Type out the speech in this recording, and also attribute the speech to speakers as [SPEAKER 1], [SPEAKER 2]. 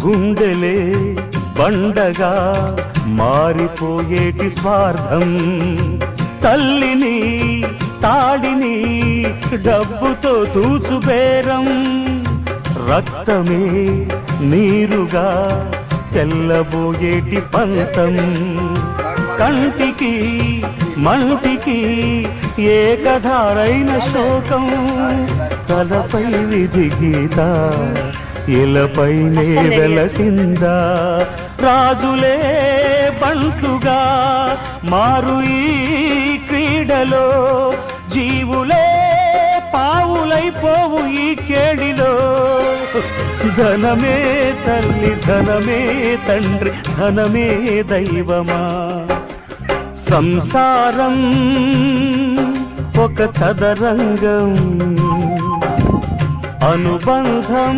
[SPEAKER 1] గుండెలే బండగా మారిపోయేటి స్వార్థం, తల్లిని తాడిని డబ్బుతో తూచుబేరం, రక్తమే నీరుగా తెల్లబోయేటి పంతం, కంటికి మంటికి ఏకధారైన శోకం, తలపై విధి గీత ఇలపైనే వెలసిందా, రాజులే బంటుగా మారు ఈ క్రీడలో, జీవులే పావులైపోవు ఈ కేడిలో, ధనమే తల్లి ధనమే తండ్రి ధనమే దైవమా, సంసారం ఒక చదరంగం, అనుబంధం